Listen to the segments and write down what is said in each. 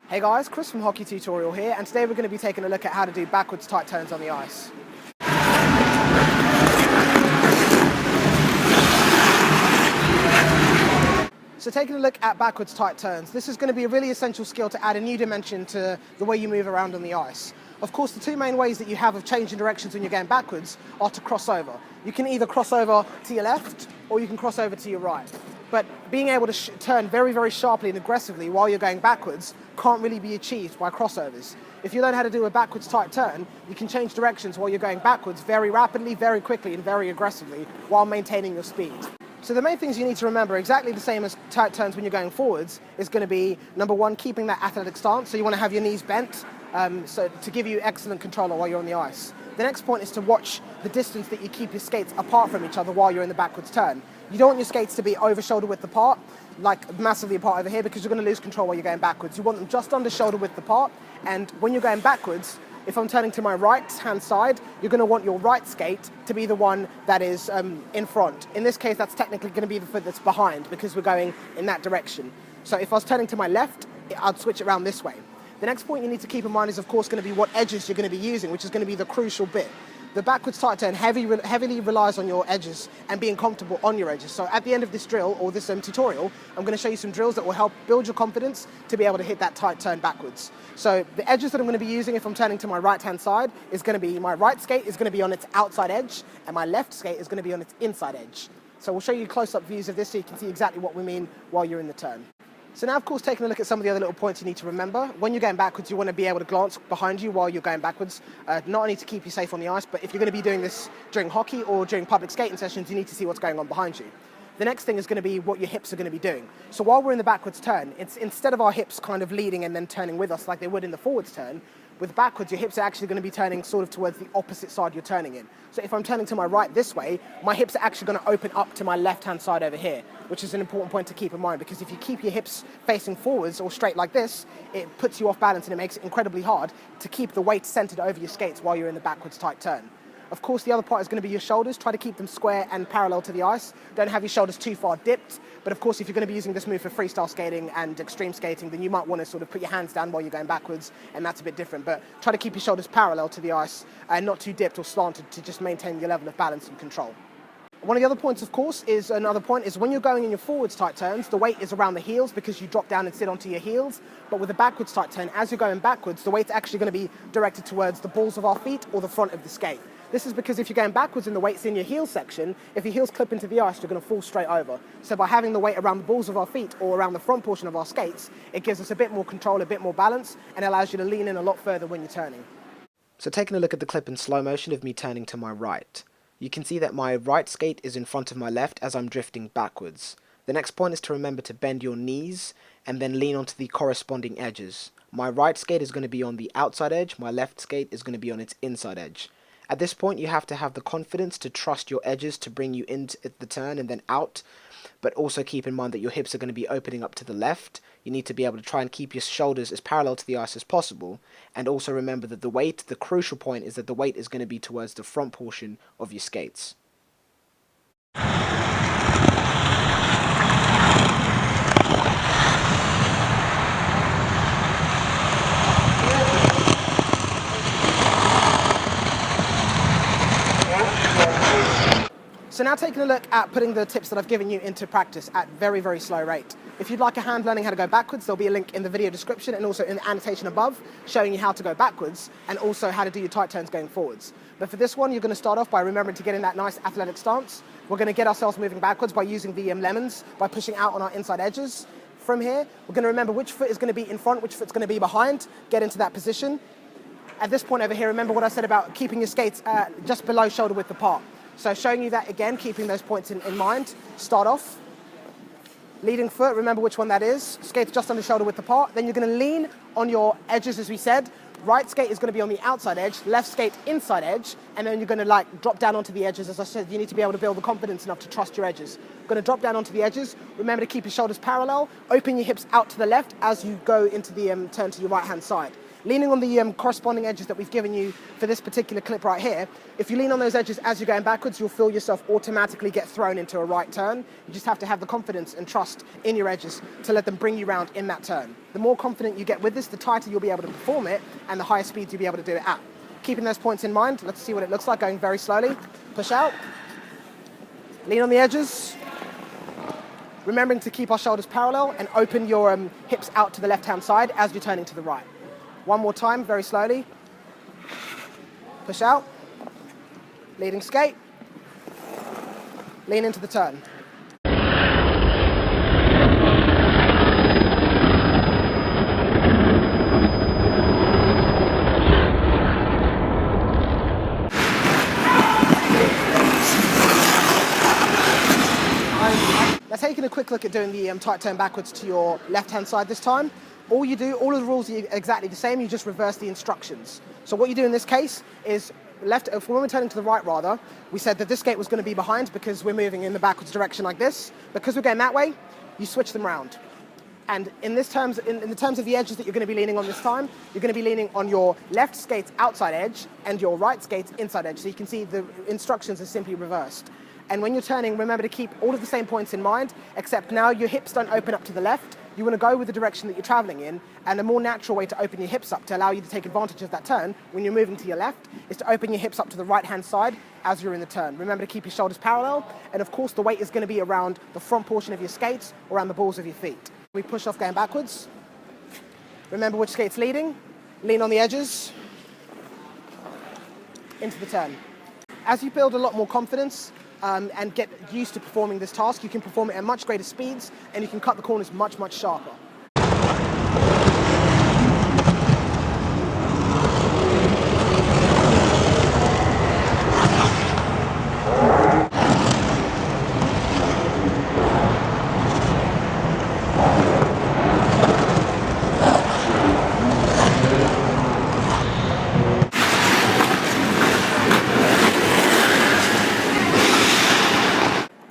Hey guys, Chris from Hockey Tutorial here, and today we're going to be taking a look at how to do backwards tight turns on the ice. So taking a look at backwards tight turns, this is going to be a really essential skill to add a new dimension to the way you move around on the ice. Of course, the two main ways that you have of changing directions when you're going backwards are to cross over. You can either cross over to your left or you can cross over to your right. But being able to turn very, very sharply and aggressively while you're going backwards can't really be achieved by crossovers. If you learn how to do a backwards tight turn, you can change directions while you're going backwards very rapidly, very quickly, and very aggressively while maintaining your speed. So the main things you need to remember, exactly the same as tight turns when you're going forwards, is going to be, number one, keeping that athletic stance. So you want to have your knees bent so to give you excellent control while you're on the ice. The next point is to watch the distance that you keep your skates apart from each other while you're in the backwards turn. You don't want your skates to be over shoulder width apart, like massively apart over here, because you're going to lose control while you're going backwards. You want them just under shoulder width apart, and when you're going backwards, if I'm turning to my right-hand side, you're going to want your right skate to be the one that is in front. In this case, that's technically going to be the foot that's behind, because we're going in that direction. So if I was turning to my left, I'd switch it around this way. The next point you need to keep in mind is, of course, going to be what edges you're going to be using, which is going to be the crucial bit. The backwards tight turn heavily relies on your edges and being comfortable on your edges. So at the end of this drill, or this tutorial, I'm going to show you some drills that will help build your confidence to be able to hit that tight turn backwards. So the edges that I'm going to be using if I'm turning to my right-hand side is going to be, my right skate is going to be on its outside edge, and my left skate is going to be on its inside edge. So we'll show you close-up views of this so you can see exactly what we mean while you're in the turn. So now, of course, taking a look at some of the other little points you need to remember. When you're going backwards, you want to be able to glance behind you while you're going backwards, not only to keep you safe on the ice, but if you're going to be doing this during hockey or during public skating sessions, you need to see what's going on behind you. The next thing is going to be what your hips are going to be doing. So while we're in the backwards turn, it's instead of our hips kind of leading and then turning with us like they would in the forwards turn, with backwards, your hips are actually going to be turning sort of towards the opposite side you're turning in. So if I'm turning to my right this way, my hips are actually going to open up to my left-hand side over here, which is an important point to keep in mind, because if you keep your hips facing forwards or straight like this, it puts you off balance and it makes it incredibly hard to keep the weight centered over your skates while you're in the backwards tight turn. Of course, the other part is going to be your shoulders. Try to keep them square and parallel to the ice. Don't have your shoulders too far dipped. But of course, if you're going to be using this move for freestyle skating and extreme skating, then you might want to sort of put your hands down while you're going backwards, and that's a bit different. But try to keep your shoulders parallel to the ice and not too dipped or slanted to just maintain your level of balance and control. One of the other points, of course, is when you're going in your forwards tight turns, the weight is around the heels because you drop down and sit onto your heels. But with a backwards tight turn, as you're going backwards, the weight's actually going to be directed towards the balls of our feet or the front of the skate. This is because if you're going backwards and the weight's in your heel section, if your heels clip into the ice, you're going to fall straight over. So by having the weight around the balls of our feet or around the front portion of our skates, it gives us a bit more control, a bit more balance, and allows you to lean in a lot further when you're turning. So taking a look at the clip in slow motion of me turning to my right, you can see that my right skate is in front of my left as I'm drifting backwards. The next point is to remember to bend your knees and then lean onto the corresponding edges. My right skate is going to be on the outside edge, my left skate is going to be on its inside edge. At this point, you have to have the confidence to trust your edges to bring you into the turn and then out, but also keep in mind that your hips are going to be opening up to the left. You need to be able to try and keep your shoulders as parallel to the ice as possible, and also remember that the weight, the crucial point is that the weight is going to be towards the front portion of your skates. So now taking a look at putting the tips that I've given you into practice at very, very slow rate. If you'd like a hand learning how to go backwards, there'll be a link in the video description and also in the annotation above showing you how to go backwards and also how to do your tight turns going forwards. But for this one, you're going to start off by remembering to get in that nice athletic stance. We're going to get ourselves moving backwards by using the lemons, by pushing out on our inside edges. From here, we're going to remember which foot is going to be in front, which foot's going to be behind, get into that position. At this point over here, remember what I said about keeping your skates just below shoulder width apart. So showing you that again, keeping those points in mind. Start off. Leading foot, remember which one that is. Skates just under shoulder width apart. Then you're going to lean on your edges, as we said. Right skate is going to be on the outside edge, left skate inside edge, and then you're going to drop down onto the edges. As I said, you need to be able to build the confidence enough to trust your edges. Going to drop down onto the edges. Remember to keep your shoulders parallel. Open your hips out to the left as you go into the turn to your right-hand side. leaning on the corresponding edges that we've given you for this particular clip right here, if you lean on those edges as you're going backwards, you'll feel yourself automatically get thrown into a right turn. You just have to have the confidence and trust in your edges to let them bring you around in that turn. The more confident you get with this, the tighter you'll be able to perform it, and the higher speeds you'll be able to do it at. Keeping those points in mind, let's see what it looks like going very slowly. Push out, lean on the edges, remembering to keep our shoulders parallel and open your hips out to the left-hand side as you're turning to the right. One more time, very slowly. Push out, leading skate, lean into the turn. Now taking a quick look at doing the tight turn backwards to your left-hand side this time, all of the rules are exactly the same, you just reverse the instructions. So what you do in this case is, when we're turning to the right rather, we said that this skate was going to be behind because we're moving in the backwards direction like this. Because we're going that way, you switch them around. And in the terms of the edges that you're going to be leaning on this time, you're going to be leaning on your left skate's outside edge and your right skate's inside edge. So you can see the instructions are simply reversed. And when you're turning, remember to keep all of the same points in mind, except now your hips don't open up to the left. You want to go with the direction that you're traveling in, and a more natural way to open your hips up to allow you to take advantage of that turn when you're moving to your left is to open your hips up to the right-hand side as you're in the turn. Remember to keep your shoulders parallel, and of course the weight is going to be around the front portion of your skates, around the balls of your feet. We push off going backwards. Remember which skate's leading. Lean on the edges. Into the turn. As you build a lot more confidence, and get used to performing this task, you can perform it at much greater speeds and you can cut the corners much, much sharper.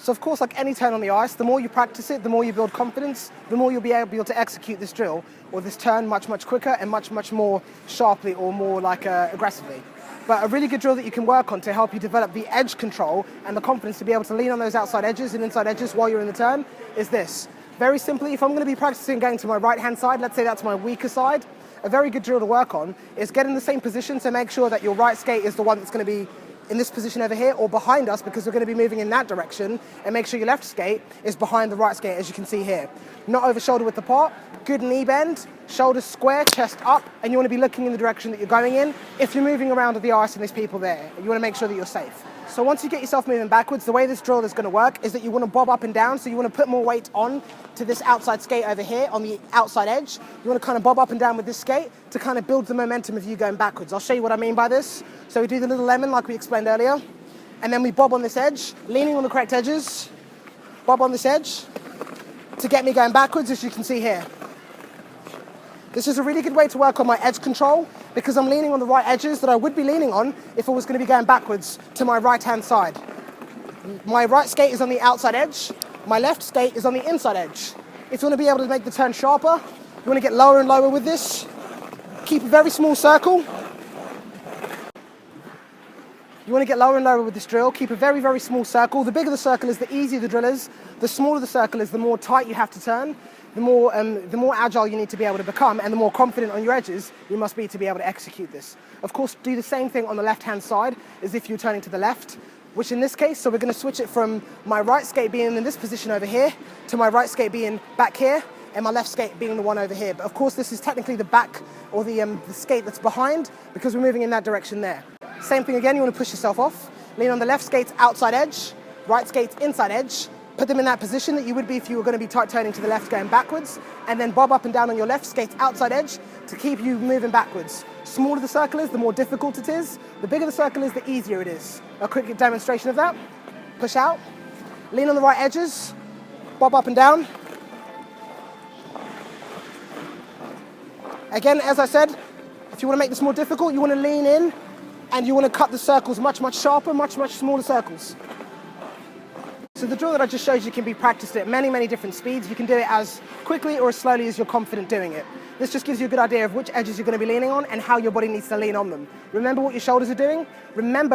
So of course, like any turn on the ice, the more you practice it, the more you build confidence, the more you'll be able to execute this drill or this turn much, much quicker and much, much more sharply or more aggressively. But a really good drill that you can work on to help you develop the edge control and the confidence to be able to lean on those outside edges and inside edges while you're in the turn is this. Very simply, if I'm going to be practicing going to my right-hand side, let's say that's my weaker side, a very good drill to work on is get in the same position, so make sure that your right skate is the one that's going to be in this position over here or behind us because we're going to be moving in that direction, and make sure your left skate is behind the right skate as you can see here. Not over shoulder width apart, good knee bend, shoulders square, chest up, and you want to be looking in the direction that you're going in. If you're moving around with the ice and there's people there, you want to make sure that you're safe. So once you get yourself moving backwards, the way this drill is going to work is that you want to bob up and down, so you want to put more weight on to this outside skate over here on the outside edge. You want to kind of bob up and down with this skate to kind of build the momentum of you going backwards. I'll show you what I mean by this. So we do the little lemon like we explained earlier, and then we bob on this edge, leaning on the correct edges, bob on this edge to get me going backwards, as you can see here. This is a really good way to work on my edge control because I'm leaning on the right edges that I would be leaning on if I was going to be going backwards to my right-hand side. My right skate is on the outside edge, my left skate is on the inside edge. If you want to be able to make the turn sharper, you want to get lower and lower with this. Keep a very small circle. You want to get lower and lower with this drill. Keep a very, very small circle. The bigger the circle is, the easier the drill is. The smaller the circle is, the more tight you have to turn. The more agile you need to be able to become, and the more confident on your edges you must be to be able to execute this. Of course, do the same thing on the left-hand side as if you're turning to the left, which in this case, so we're going to switch it from my right skate being in this position over here to my right skate being back here, and my left skate being the one over here. But of course, this is technically the back or the skate that's behind because we're moving in that direction there. Same thing again, you want to push yourself off. Lean on the left skate's outside edge, right skate's inside edge. Put them in that position that you would be if you were going to be tight turning to the left going backwards, and then bob up and down on your left skate's outside edge to keep you moving backwards. Smaller the circle is, the more difficult it is. The bigger the circle is, the easier it is. A quick demonstration of that. Push out, lean on the right edges, bob up and down. Again, as I said, if you want to make this more difficult, you want to lean in and you want to cut the circles much, much sharper, much, much smaller circles. So the drill that I just showed you can be practiced at many, many different speeds. You can do it as quickly or as slowly as you're confident doing it. This just gives you a good idea of which edges you're going to be leaning on and how your body needs to lean on them. Remember what your shoulders are doing.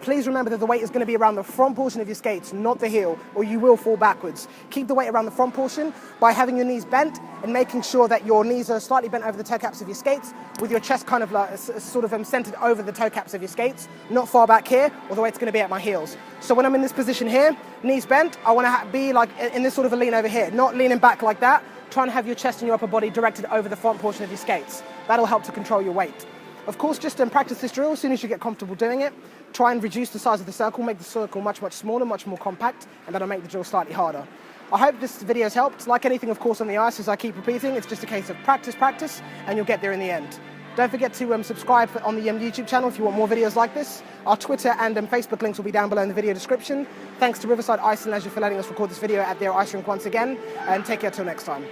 Please remember that the weight is going to be around the front portion of your skates, not the heel, or you will fall backwards. Keep the weight around the front portion by having your knees bent and making sure that your knees are slightly bent over the toe caps of your skates, with your chest kind of like centered over the toe caps of your skates, not far back here, or the weight's going to be at my heels. So when I'm in this position here, knees bent, I want to be like in this sort of a lean over here, not leaning back like that. Try and have your chest and your upper body directed over the front portion of your skates. That'll help to control your weight. Of course, just practice this drill as soon as you get comfortable doing it. Try and reduce the size of the circle, make the circle much, much smaller, much more compact, and that'll make the drill slightly harder. I hope this video has helped. Like anything, of course, on the ice, as I keep repeating, it's just a case of practice, practice, and you'll get there in the end. Don't forget to subscribe on the YouTube channel if you want more videos like this. Our Twitter and Facebook links will be down below in the video description. Thanks to Riverside Ice and Leisure for letting us record this video at their ice rink once again, and take care till next time.